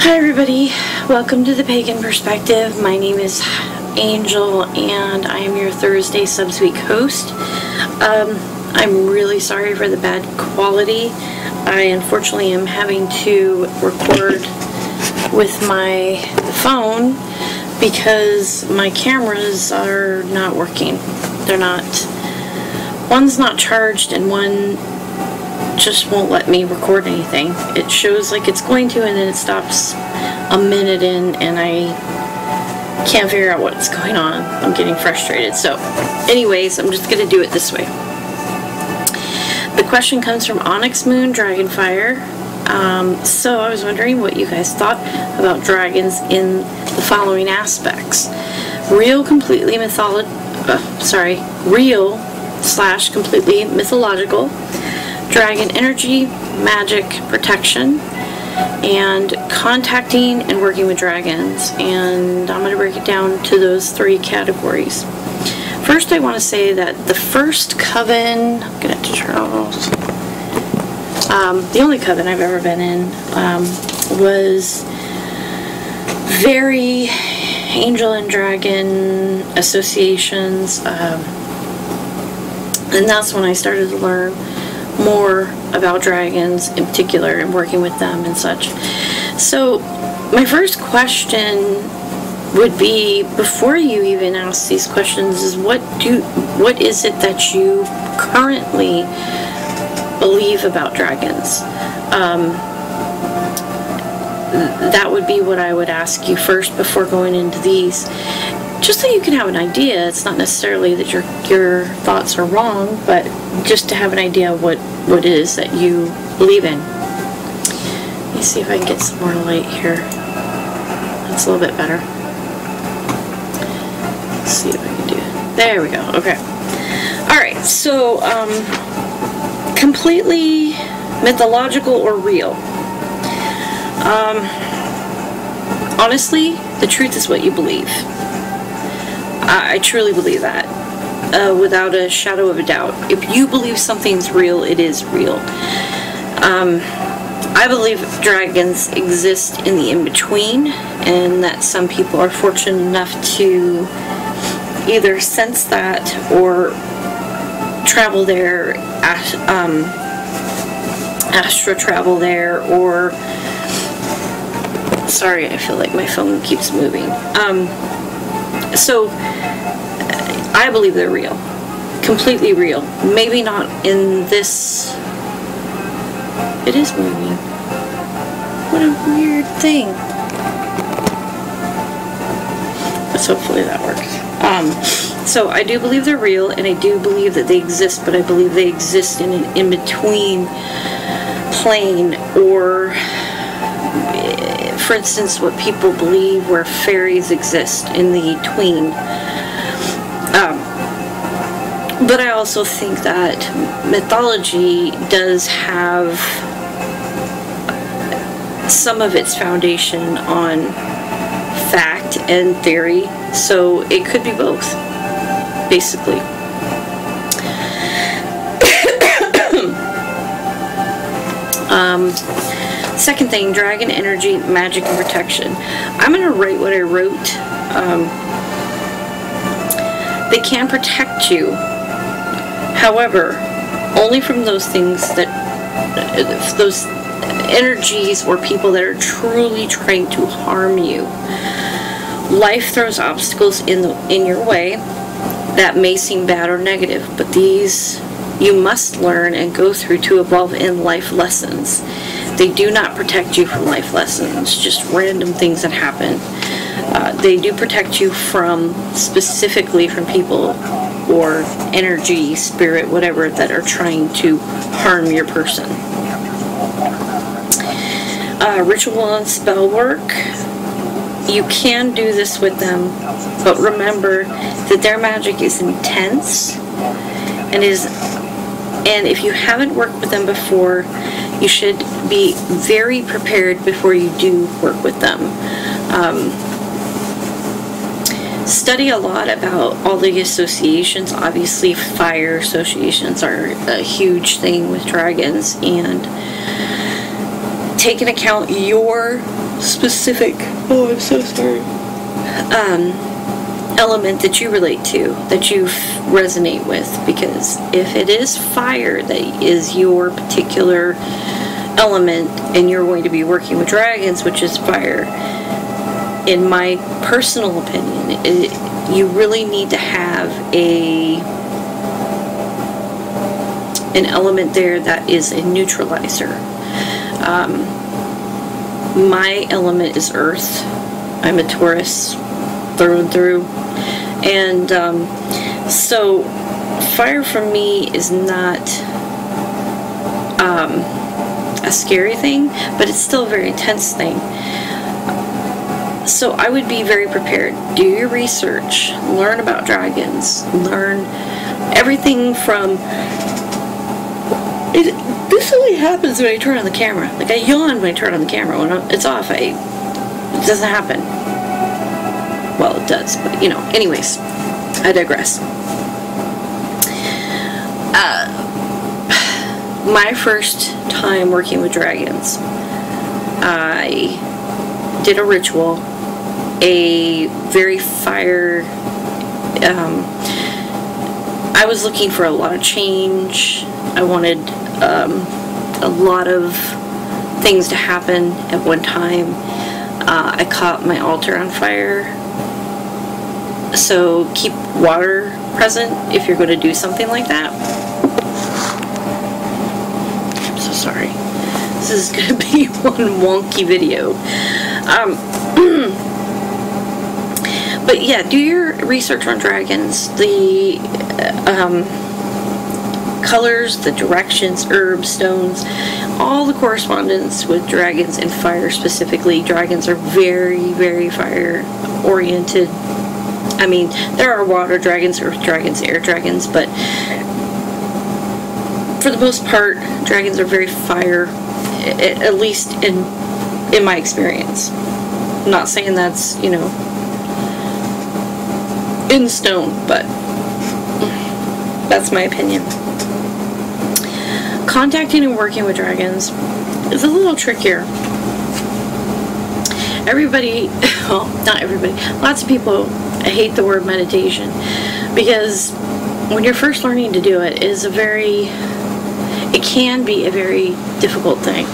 Hi everybody, welcome to the Pagan Perspective. My name is Angel and I am your Thursday Subsweek host. I'm really sorry for the bad quality. I unfortunately am having to record with my phone because my cameras are not working. One's not charged and one just won't let me record anything. It shows like it's going to and then it stops a minute in and I can't figure out what's going on. I'm getting frustrated. So anyways, I'm just going to do it this way. The question comes from Onyx Moon Dragonfire. So I was wondering what you guys thought about dragons in the following aspects. Real/completely mythological, dragon energy, magic, protection, and contacting and working with dragons. And I'm going to break it down to those three categories. First, I want to say that the first coven, I'm going to have to turn off, the only coven I've ever been in was very angel and dragon associations, and that's when I started to learn more about dragons in particular and working with them and such. So my first question would be, before you even ask these questions, is what is it that you currently believe about dragons? That would be what I would ask you first before going into these, just so you can have an idea. It's not necessarily that your thoughts are wrong, but just to have an idea of what it is that you believe in. Let me see if I can get some more light here. That's a little bit better. Let's see if I can do it. There we go. Okay. Alright, so completely mythological or real? Honestly, the truth is what you believe. I truly believe that, without a shadow of a doubt. If you believe something's real, it is real. I believe dragons exist in the in-between, and that some people are fortunate enough to either sense that or travel there, astral travel there, or... Sorry, I feel like my phone keeps moving. So, I believe they're real. Completely real. Maybe not in this... It is moving. What a weird thing. Let's hopefully that works. So I do believe they're real, and I do believe that they exist, but I believe they exist in an in-between plane, or... For instance, what people believe where fairies exist in the tween. But I also think that mythology does have some of its foundation on fact and theory, so it could be both, basically. Second thing, dragon energy, magic, and protection. I'm going to write what I wrote. They can protect you. However, only from those things that, those energies or people that are truly trying to harm you. Life throws obstacles in your way that may seem bad or negative, but these you must learn and go through to evolve in life lessons. They do not protect you from life lessons, just random things that happen. They do protect you specifically from people or energy, spirit, whatever, that are trying to harm your person. Ritual and spell work. You can do this with them, but remember that their magic is intense and if you haven't worked with them before, you should be very prepared before you do work with them. Study a lot about all the associations. Obviously, fire associations are a huge thing with dragons, and take into account your specific, oh, I'm so sorry, element that you relate to, that you resonate with. Because if it is fire that is your particular element, and you're going to be working with dragons, which is fire, in my personal opinion, you really need to have an element there that is a neutralizer. My element is earth. I'm a Taurus through and through, and so fire for me is not a scary thing, but it's still a very intense thing. So I would be very prepared. Do your research, learn about dragons, learn everything from... This only happens when I turn on the camera. Like, I yawn when I turn on the camera. When it's off, it doesn't happen. Well, it does, but, you know. Anyways, I digress. My first time working with dragons, I did a ritual, a very fire... I was looking for a lot of change. I wanted a lot of things to happen at one time. I caught my altar on fire. So keep water present if you're going to do something like that. I'm so sorry. This is going to be one wonky video. But yeah, do your research on dragons. The colors, the directions, herbs, stones, all the correspondence with dragons and fire specifically. Dragons are very, very fire oriented. I mean, there are water dragons, earth dragons, air dragons, but for the most part, dragons are very fire, at least in my experience. I'm not saying that's, you know, in stone, but that's my opinion. Contacting and working with dragons is a little trickier. Everybody, well, not everybody, lots of people hate the word meditation, because when you're first learning to do it, it can be a very difficult thing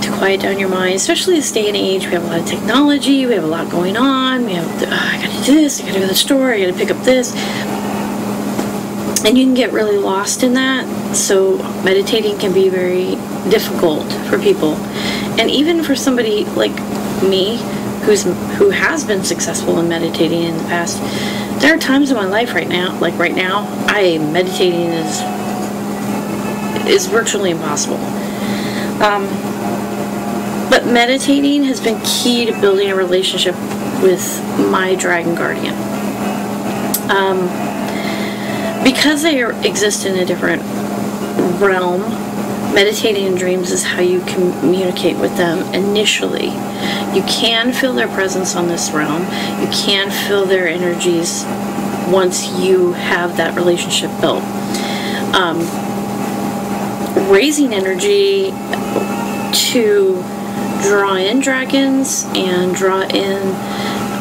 to quiet down your mind, especially this day and age. We have a lot of technology, we have a lot going on, we have, I gotta do this, I gotta go to the store, I gotta pick up this, and you can get really lost in that. So meditating can be very difficult for people, and even for somebody like me who has been successful in meditating in the past. There are times in my life right now, meditating is virtually impossible. But meditating has been key to building a relationship with my dragon guardian. Because they exist in a different realm, meditating in dreams is how you communicate with them initially. You can feel their presence on this realm. You can feel their energies once you have that relationship built. Raising energy to draw in dragons and draw in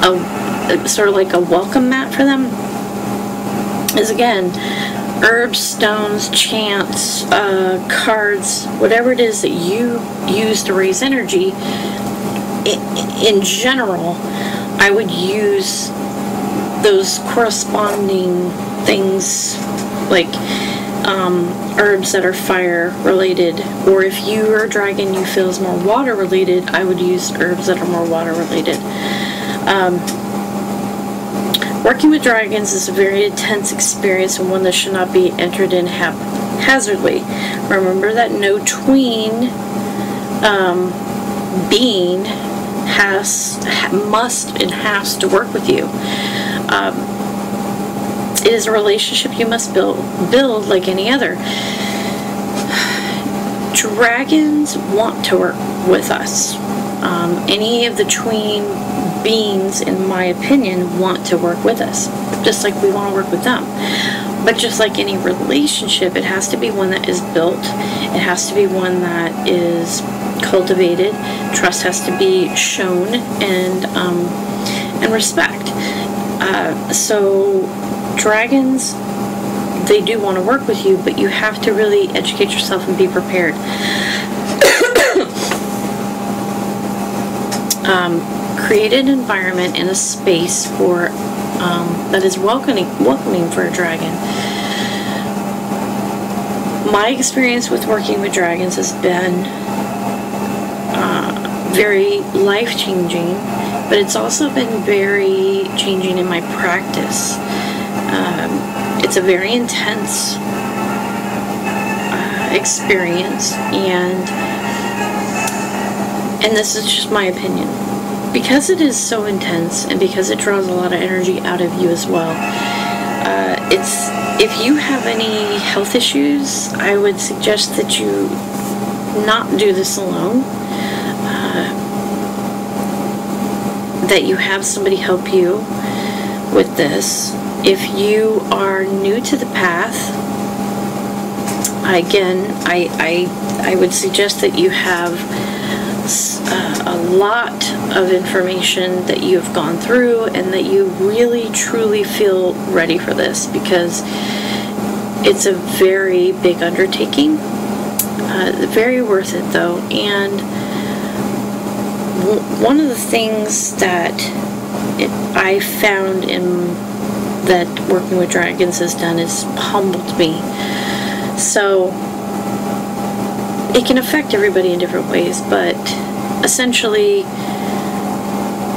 a sort of like a welcome mat for them is, again, herbs, stones, chants, cards, whatever it is that you use to raise energy. In general, I would use those corresponding things, like herbs that are fire related, or if you're a dragon you feel is more water related, I would use herbs that are more water related. Working with dragons is a very intense experience, and one that should not be entered in haphazardly. Remember that no tween being must has to work with you. It is a relationship you must build like any other. Dragons want to work with us. Any of the tween beings, in my opinion, want to work with us, just like we want to work with them. But just like any relationship, it has to be one that is built. It has to be one that is cultivated. Trust has to be shown, and respect. So dragons, they do want to work with you, but you have to really educate yourself and be prepared. Create an environment and a space for that is welcoming for a dragon. My experience with working with dragons has been very life-changing, but it's also been very changing in my practice. It's a very intense experience, and this is just my opinion. Because it is so intense, and because it draws a lot of energy out of you as well, if you have any health issues, I would suggest that you not do this alone. That you have somebody help you with this. If you are new to the path, again, I would suggest that you have a lot of information that you have gone through, and that you really truly feel ready for this, because it's a very big undertaking. Very worth it though. And one of the things that I found that working with dragons has done is humbled me. So it can affect everybody in different ways, but essentially,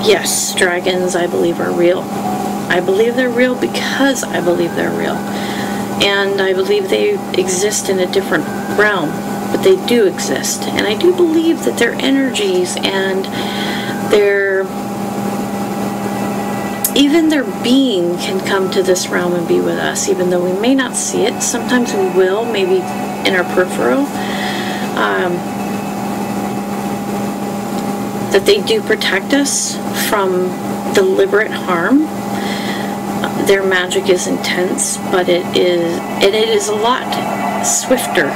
yes, dragons, I believe, are real. I believe they're real because I believe they're real. And I believe they exist in a different realm, but they do exist. And I do believe that their energies and even their being can come to this realm and be with us, even though we may not see it. Sometimes we will, maybe in our peripheral. That they do protect us from deliberate harm. Their magic is intense, but it is a lot swifter.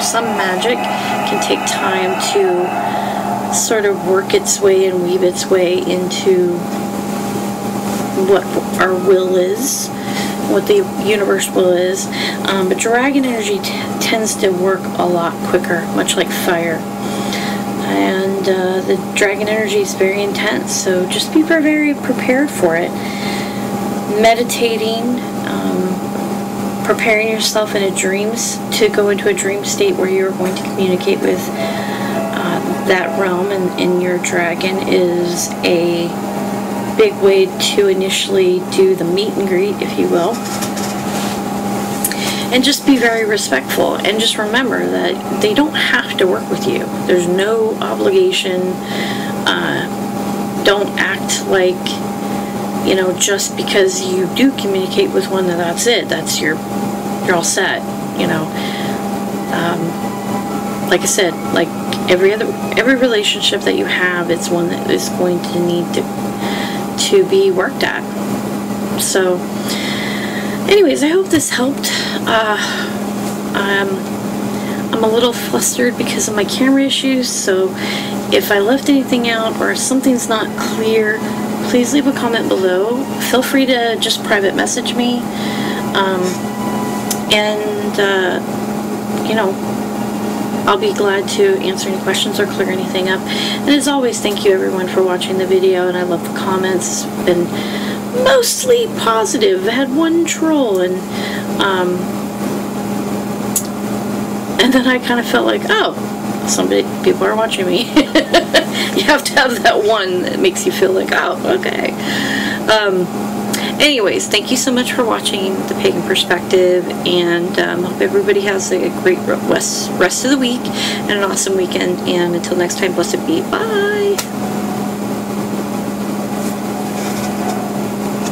Some magic can take time to sort of work its way and weave its way into what our will is, what the universe will is. But dragon energy tends to work a lot quicker, much like fire. And the dragon energy is very intense, so just be very prepared for it. Meditating, preparing yourself in to go into a dream state where you're going to communicate with that realm and your dragon is a big way to initially do the meet and greet, if you will. And just be very respectful, and just remember that they don't have to work with you. There's no obligation. Don't act like, just because you do communicate with one, that's it. You're all set. Like I said, like every relationship that you have, it's one that is going to need to be worked at. So, anyways, I hope this helped. I'm a little flustered because of my camera issues, so if I left anything out or something's not clear, please leave a comment below. Feel free to just private message me, I'll be glad to answer any questions or clear anything up. And as always, thank you everyone for watching the video, and I love the comments. It's been mostly positive. I had one troll, and then I kind of felt like, oh, people are watching me. You have to have that one that makes you feel like, oh, okay. Anyways, thank you so much for watching The Pagan Perspective, and hope everybody has a great rest of the week and an awesome weekend. And until next time, blessed be. Bye.